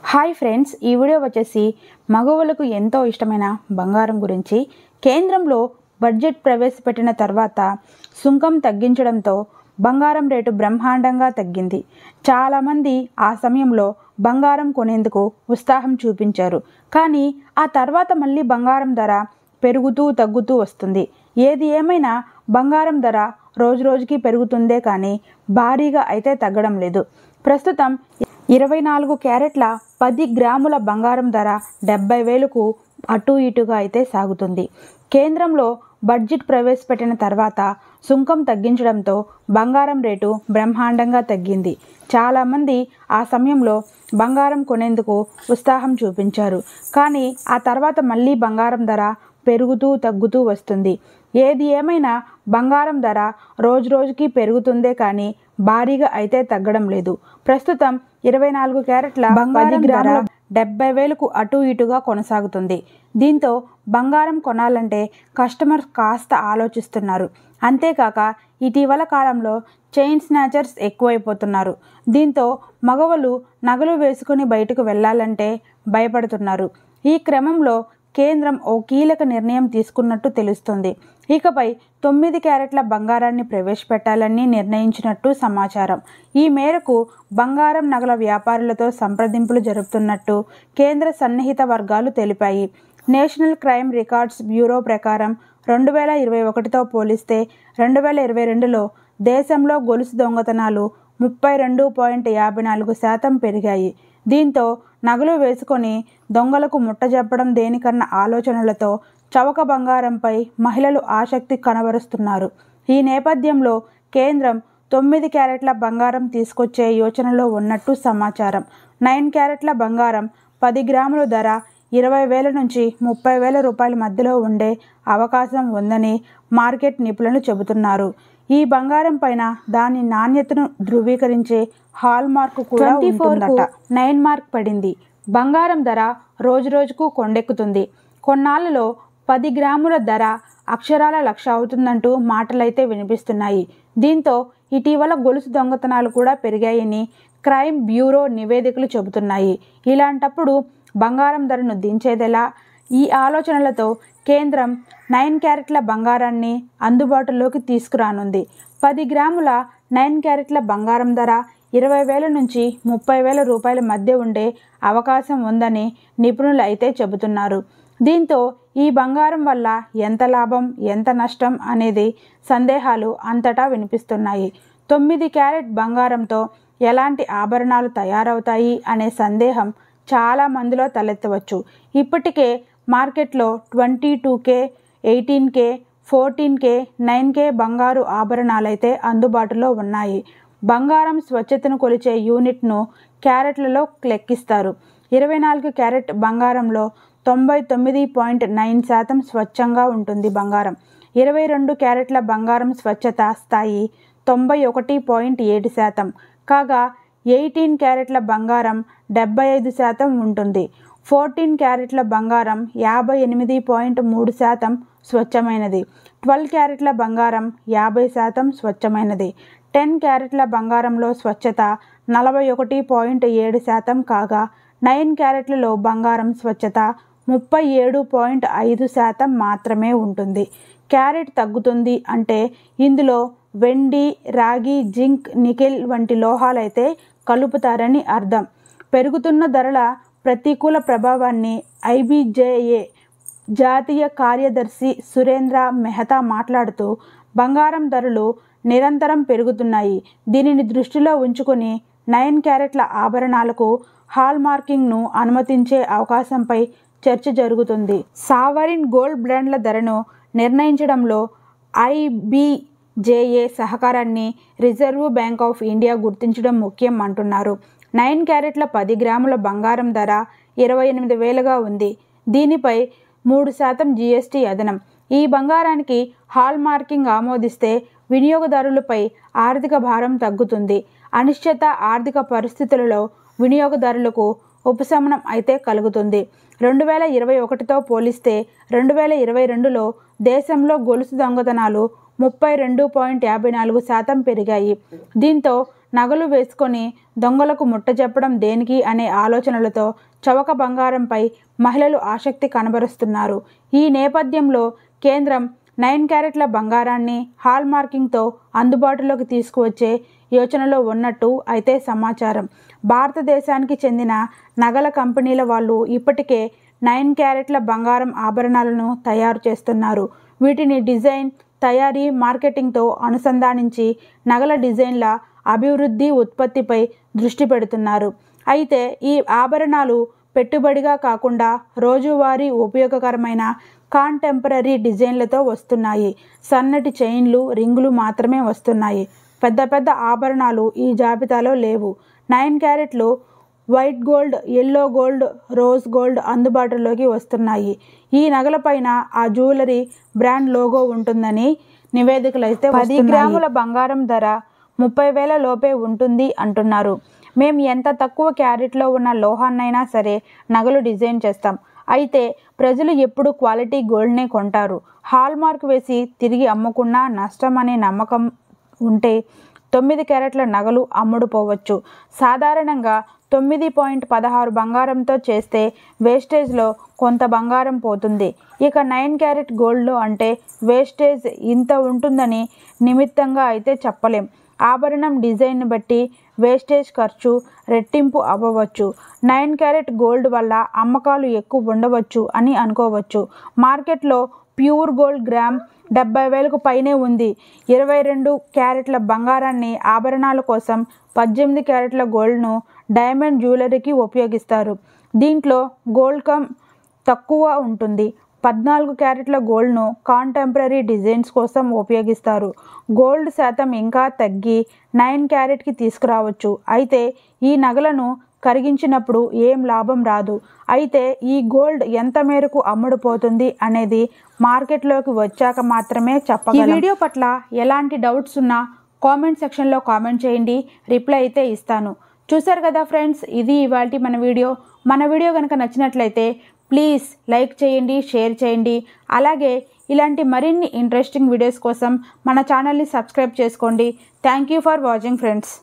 Hi friends, ఈ video వచ్చేసి మగవాళ్ళకు ఎంతో ఇష్టమైన బంగారం గురించి. కేంద్రంలో బడ్జెట్ ప్రవేశపెట్టిన తర్వాత సుంకం తగ్గించడంతో బంగారం రేటు బ్రహ్మాండంగా తగ్గింది. చాలామంది ఆ సమయంలో బంగారం కొనేందుకు ఉత్సాహం చూపించారు. కానీ ఆ తర్వాత మళ్ళీ బంగారం ధర పెరుగుతూ తగ్గుతూ వస్తుంది. ఏది ఏమైనా బంగారం ధర రోజు రోజుకి పెరుగుతుందే కానీ భారీగా అయితే తగ్గడం లేదు. ప్రస్తుతం 24 క్యారెట్ల 10 గ్రాముల బంగారం ధర 70,000కు అటు ఇటుగా అయితే సాగుతుంది. కేంద్రంలో బడ్జెట్ ప్రవేశపెట్టిన తర్వాత సుంకం తగ్గించడంతో బంగారం రేటు బ్రహ్మాండంగా తగ్గింది. చాలామంది ఆ సమయంలో బంగారం కొనేందుకు ఉత్సాహం చూపించారు. కానీ ఆ తర్వాత మళ్ళీ బంగారం ధర పెరుగుతూ తగ్గుతూ వస్తుంది. ఏది ఏమైనా బంగారం ధర రోజు రోజుకి పెరుగుతుందే కానీ భారీగా అయితే తగ్గడం లేదు. ప్రస్తుతం 24 క్యారెట్ల 10 గ్రాముల 70,000కు అటు ఇటుగా కొనసాగుతుంది. దీంతో బంగారం కొనాలంటే కస్టమర్స్ కాస్త ఆలోచిస్తున్నారు. అంతేకాక ఇటీవల కాలంలో చైన్ స్నాచర్స్ ఎక్కువైపోతున్నారు. దీంతో మగవాళ్ళు నగలు వేసుకుని బయటకు వెళ్ళాలంటే భయపడుతున్నారు. ఈ క్రమంలో కేంద్రం ఓ కీలక నిర్ణయం తీసుకున్నట్టు తెలుస్తుంది. ఇకపై 9 క్యారెట్ల బంగారాన్ని ప్రవేశపెట్టాలని నిర్ణయించినట్టు సమాచారం. ఈ మేరకు బంగారం నగల వ్యాపారులతో సంప్రదింపులు జరుపుతున్నట్టు కేంద్ర సన్నిహిత వర్గాలు తెలిపాయి. నేషనల్ క్రైమ్ రికార్డ్స్ బ్యూరో ప్రకారం 2021తో పోలిస్తే 2022లో దేశంలో గొలుసు దొంగతనాలు 32.54% పెరిగాయి. దీంతో నగలు వేసుకొని దొంగలకు ముట్టజెప్పడం దేనికన్న ఆలోచనలతో చవక బంగారంపై మహిళలు ఆసక్తి కనబరుస్తున్నారు. ఈ నేపథ్యంలో కేంద్రం 9 క్యారెట్ల బంగారం తీసుకొచ్చే యోచనలో ఉన్నట్టు సమాచారం. 9 క్యారెట్ల బంగారం 10 గ్రాముల ధర 20,000 నుంచి 30,000 రూపాయల మధ్యలో ఉండే అవకాశం ఉందని మార్కెట్ నిపుణులు చెబుతున్నారు. ఈ బంగారం పైన దాని నాణ్యతను ధృవీకరించే హాల్ మార్క్ కూడా 24కు 9 మార్క్ పడింది. బంగారం ధర రోజు రోజుకు కొండెక్కుతుంది. కొన్నాళ్లలో 10 గ్రాముల ధర అక్షరాల 1,00,000 అవుతుందంటూ మాటలైతే వినిపిస్తున్నాయి. దీంతో ఇటీవల గొలుసు దొంగతనాలు కూడా పెరిగాయని క్రైమ్ బ్యూరో నివేదికలు చెబుతున్నాయి. ఇలాంటప్పుడు బంగారం ధరను దించేదెలా? ఈ ఆలోచనలతో కేంద్రం 9 క్యారెట్ల బంగారాన్ని అందుబాటులోకి తీసుకురానుంది. 10 గ్రాముల 9 క్యారెట్ల బంగారం ధర 20,000 నుంచి 30,000 రూపాయల మధ్య ఉండే అవకాశం ఉందని నిపుణులు అయితే చెబుతున్నారు. దీంతో ఈ బంగారం వల్ల ఎంత లాభం, ఎంత నష్టం అనేది సందేహాలు అంతటా వినిపిస్తున్నాయి. 9 క్యారెట్ బంగారంతో ఎలాంటి ఆభరణాలు తయారవుతాయి అనే సందేహం చాలా మందిలో తలెత్తవచ్చు. ఇప్పటికే మార్కెట్లో 22K, 18K, 14K, 9K బంగారు ఆభరణాలైతే అందుబాటులో ఉన్నాయి. బంగారం స్వచ్ఛతను కొలిచే యూనిట్ను క్యారెట్లలో లెక్కిస్తారు. 24 క్యారెట్ బంగారంలో 99.9% స్వచ్ఛంగా ఉంటుంది బంగారం. 22 క్యారెట్ల బంగారం స్వచ్ఛత స్థాయి 91.7% కాగా 18 క్యారెట్ల బంగారం 75% ఉంటుంది. 14 క్యారెట్ల బంగారం 58.3% స్వచ్ఛమైనది. 12 క్యారెట్ల బంగారం 50% స్వచ్ఛమైనది. 10 క్యారెట్ల బంగారంలో స్వచ్ఛత 41.7% కాగా 9 క్యారెట్లలో బంగారం స్వచ్ఛత 37.5% మాత్రమే ఉంటుంది. క్యారెట్ తగ్గుతుంది అంటే ఇందులో వెండి, రాగి, జింక్, నికెల్ వంటి లోహాలైతే కలుపుతారని అర్థం. పెరుగుతున్న ధరల ప్రతికూల ప్రభావాన్ని IBJA జాతీయ కార్యదర్శి సురేంద్ర మెహతా మాట్లాడుతూ బంగారం ధరలు నిరంతరం పెరుగుతున్నాయి. దీనిని దృష్టిలో ఉంచుకొని 9 క్యారెట్ల ఆభరణాలకు హాల్ మార్కింగ్ను అనుమతించే అవకాశంపై చర్చ జరుగుతుంది. సావరిన్ గోల్డ్ బ్రాండ్ల ధరను నిర్ణయించడంలో IBJA సహకారాన్ని రిజర్వ్ బ్యాంక్ ఆఫ్ ఇండియా గుర్తించడం ముఖ్యం అంటున్నారు. 9 క్యారెట్ల 10 గ్రాముల బంగారం ధర 28,000గా ఉంది. దీనిపై 3% GST అదనం. ఈ బంగారానికి హాల్ మార్కింగ్ ఆమోదిస్తే వినియోగదారులపై ఆర్థిక భారం తగ్గుతుంది. అనిశ్చిత ఆర్థిక పరిస్థితులలో వినియోగదారులకు ఉపశమనం అయితే కలుగుతుంది. 2021తో పోలిస్తే 2022లో దేశంలో గొలుసు దొంగతనాలు 32.54% పెరిగాయి. దీంతో నగలు వేసుకొని దొంగలకు ముట్టజెప్పడం దేనికి అనే ఆలోచనలతో చవక బంగారంపై మహిళలు ఆసక్తి కనబరుస్తున్నారు. ఈ నేపథ్యంలో కేంద్రం 9 క్యారెట్ల బంగారాన్ని హాల్ మార్కింగ్తో అందుబాటులోకి తీసుకువచ్చే యోచనలో ఉన్నట్టు అయితే సమాచారం. భారతదేశానికి చెందిన నగల కంపెనీల వాళ్ళు ఇప్పటికే 9 క్యారెట్ల బంగారం ఆభరణాలను తయారు చేస్తున్నారు. వీటిని డిజైన్, తయారీ, మార్కెటింగ్తో అనుసంధానించి నగల డిజైన్ల అభివృద్ధి, ఉత్పత్తిపై దృష్టి పెడుతున్నారు. అయితే ఈ ఆభరణాలు పెట్టుబడిగా కాకుండా రోజువారీ ఉపయోగకరమైన కాంటెంపరీ డిజైన్లతో వస్తున్నాయి. సన్నటి చైన్లు, రింగులు మాత్రమే వస్తున్నాయి. పెద్ద పెద్ద ఆభరణాలు ఈ జాబితాలో లేవు. 9 క్యారెట్లు white gold, yellow gold, rose gold అందుబాటులోకి వస్తున్నాయి. ఈ నగలపైన ఆ జ్యువెలరీ బ్రాండ్ లోగో ఉంటుందని నివేదికలు అయితే 10 గ్రాముల బంగారం ధర 30,000 లోపే ఉంటుంది అంటున్నారు. మేము ఎంత తక్కువ క్యారెట్లో ఉన్న లోహాన్నైనా సరే నగలు డిజైన్ చేస్తాం. అయితే ప్రజలు ఎప్పుడు క్వాలిటీ గోల్డ్నే కొంటారు. హాల్ మార్క్ వేసి తిరిగి అమ్ముకున్నా నష్టం అనే నమ్మకం ఉంటే 9 క్యారెట్ల నగలు అమ్ముడుపోవచ్చు. సాధారణంగా 9.16 బంగారంతో చేస్తే వేస్టేజ్లో కొంత బంగారం పోతుంది. ఇక 9 క్యారెట్ గోల్డ్లో అంటే వేస్టేజ్ ఇంత ఉంటుందని నిమిత్తంగా అయితే చెప్పలేం. ఆభరణం డిజైన్ బట్టి వేస్టేజ్ ఖర్చు రెట్టింపు అవ్వవచ్చు. 9 క్యారెట్ గోల్డ్ వల్ల అమ్మకాలు ఎక్కువ ఉండవచ్చు అని అనుకోవచ్చు. మార్కెట్లో ప్యూర్ గోల్డ్ గ్రామ్ 70,000కు పైనే ఉంది. 22 క్యారెట్ల బంగారాన్ని ఆభరణాల కోసం, 18 క్యారెట్ల గోల్డ్ను డైమండ్ జ్యువెలరీకి ఉపయోగిస్తారు. దీంట్లో గోల్డ్ కమ్ తక్కువ ఉంటుంది. 14 క్యారెట్ల గోల్డ్ను కాంటెంపరీ డిజైన్స్ కోసం ఉపయోగిస్తారు. గోల్డ్ శాతం ఇంకా తగ్గి 9 క్యారెట్కి తీసుకురావచ్చు. అయితే ఈ నగలను కరిగించినప్పుడు ఏం లాభం రాదు. అయితే ఈ గోల్డ్ ఎంత మేరకు అమ్ముడుపోతుంది అనేది మార్కెట్లోకి వచ్చాక మాత్రమే చెప్పగలం. ఈ వీడియో పట్ల ఎలాంటి డౌట్స్ ఉన్నా కామెంట్ సెక్షన్లో కామెంట్ చేయండి, రిప్లై అయితే ఇస్తాను. చూశారు కదా ఫ్రెండ్స్, ఇది ఇవాల్టి మన వీడియో కనుక నచ్చినట్లయితే ప్లీజ్ లైక్ చేయండి, షేర్ చేయండి. అలాగే ఇలాంటి మరిన్ని ఇంట్రెస్టింగ్ వీడియోస్ కోసం మన ఛానల్ని సబ్స్క్రైబ్ చేసుకోండి. Thank you for watching friends.